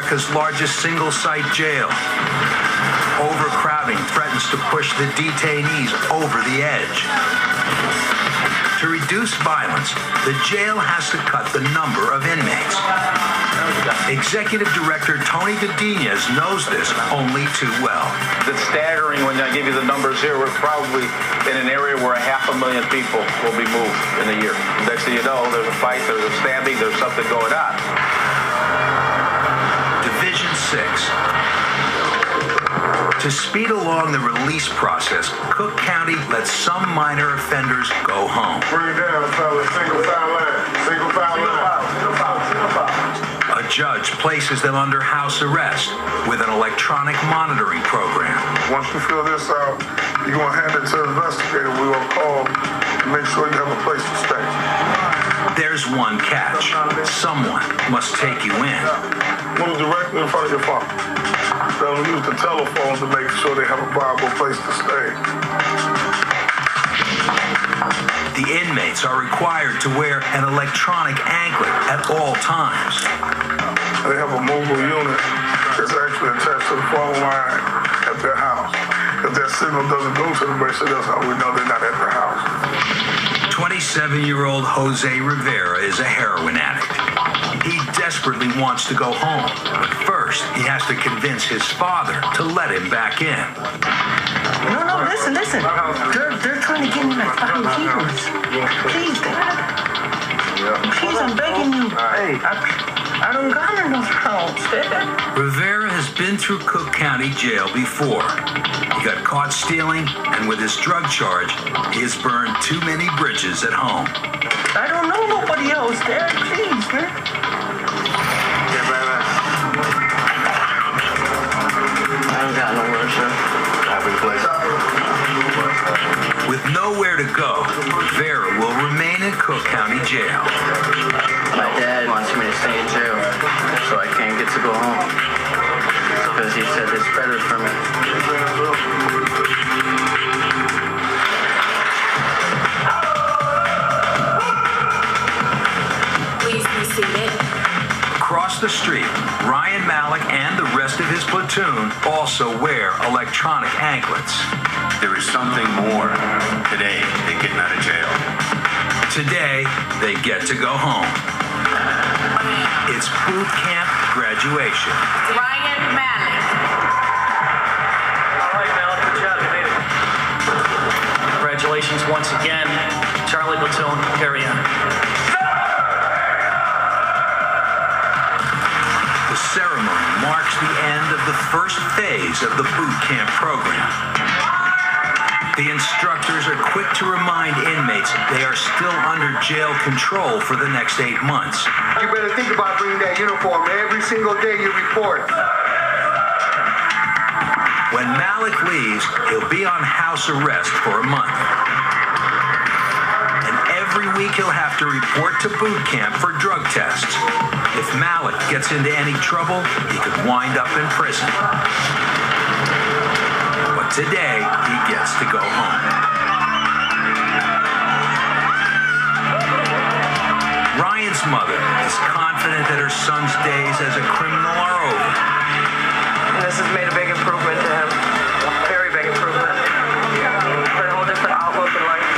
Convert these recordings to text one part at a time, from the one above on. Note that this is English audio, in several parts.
America's largest single-site jail. Overcrowding threatens to push the detainees over the edge. To reduce violence, the jail has to cut the number of inmates. Executive Director Tony Godinez knows this only too well. It's staggering when I give you the numbers here. We're probably in an area where 500,000 people will be moved in a year. Next thing you know, there's a fight, there's a stabbing, there's something going on. Division 6. To speed along the release process, Cook County lets some minor offenders go home. Bring it down, fellas. Single file line. Single file line. Single file. A judge places them under house arrest with an electronic monitoring program. Once you fill this out, you're going to hand it to the investigator. We will call to make sure you have a place to stay. There's one catch. Someone must take you in. Move directly in front of your phone. They'll use the telephone to make sure they have a viable place to stay. The inmates are required to wear an electronic anklet at all times. They have a mobile unit that's actually attached to the phone line at their house. If that signal doesn't go to the base, that's how we know they're not at their house. 27-year-old Jose Rivera is a heroin addict. He desperately wants to go home, but first he has to convince his father to let him back in. No, listen. They're trying to get me like 5 kilos. Please, Dad. Please, I'm begging you. Hey, I don't got enough house, Dad. Rivera has been through Cook County Jail before. He got caught stealing, and with his drug charge, he has burned too many bridges at home. I don't know nobody else, Dad. Please, man. I don't got nowhere, sir. Happy place. With nowhere to go, Rivera will remain in Cook County Jail. My dad wants me to stay in jail, so I can't get to go home. Because he said it's better for me. Please be seated. Across the street, Ryan Malik and the rest of his platoon also wear electronic anklets. There is something more today than getting out of jail. Today, they get to go home. It's boot camp graduation. Ryan Malik. All right, Malik, good job. You made it. Congratulations once again. Charlie Platoon, carry on. The ceremony marks the end of the first phase of the boot camp program. The instructors are quick to remind inmates they are still under jail control for the next 8 months. You better think about bringing that uniform every single day you report. When Malik leaves, he'll be on house arrest for a month. And every week he'll have to report to boot camp for drug tests. If Malik gets into any trouble, he could wind up in prison. But today, he gets to go home. Ryan's mother is confident that her son's days as a criminal are over. And this has made a big improvement to him. Very big improvement. For a whole different outlook in life.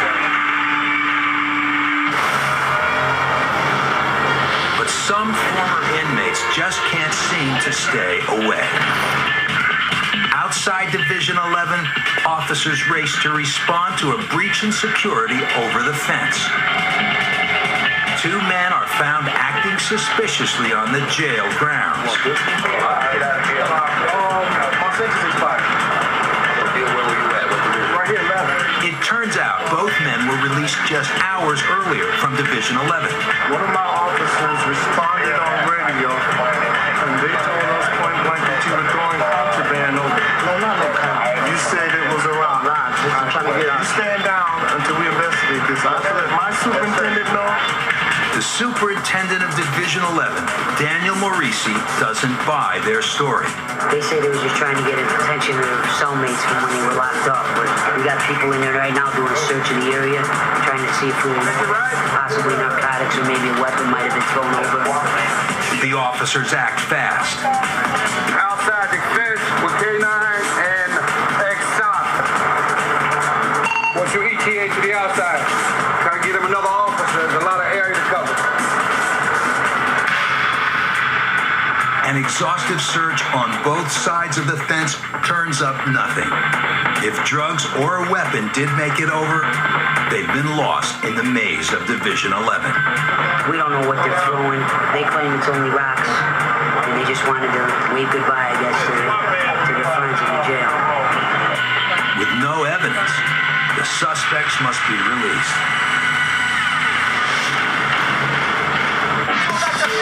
But some former inmates just can't seem to stay away. Outside Division 11, officers race to respond to a breach in security over the fence. 2 men are found acting suspiciously on the jail grounds. It turns out both men were released just hours earlier from Division 11. One of my officers responded on radio, and they told us point blank that you were throwing contraband over. You said it was around. You stand down until we investigate this. I let my superintendent know. The superintendent of Division 11, Daniel Morisi, doesn't buy their story. They say they were just trying to get attention of cellmates from when they were locked up. But we got people in there right now doing a search of the area, trying to see if possibly narcotics or maybe a weapon might have been thrown over. The the officers act fast. Outside the fence with K9 and X-Stop. What's your ETA to the outside? Try to get him another officer. There's a lot of area to cover. An exhaustive search on both sides of the fence turns up nothing. If drugs or a weapon did make it over, they've been lost in the maze of Division 11. We don't know what they're throwing. They claim it's only rocks, and they just wanted to wave goodbye, I guess, to their friends in the jail. With no evidence, the suspects must be released.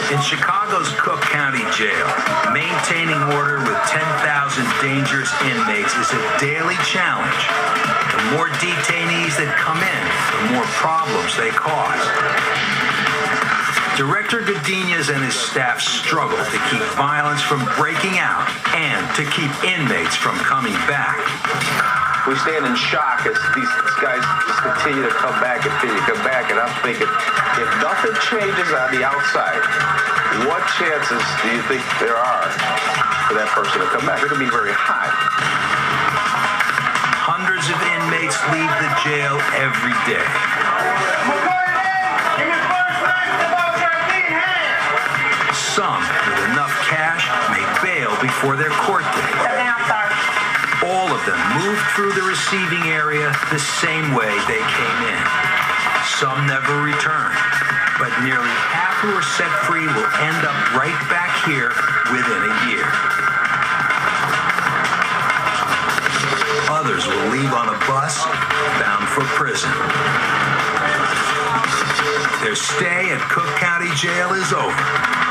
In Chicago's Cook County Jail, maintaining order with 10,000 dangerous inmates is a daily challenge. The more detainees that come in, the more problems they cause. Director Godinez and his staff struggle to keep violence from breaking out and to keep inmates from coming back. We stand in shock as these guys just continue to come back and and I'm thinking, if nothing changes on the outside, what chances do you think there are for that person to come back? They're going to be very high. Hundreds of inmates leave the jail every day. Some, with enough cash, may bail before their court date. All of them moved through the receiving area the same way they came in. Some never return, but nearly half who are set free will end up right back here within a year. Others will leave on a bus bound for prison. Their stay at Cook County Jail is over.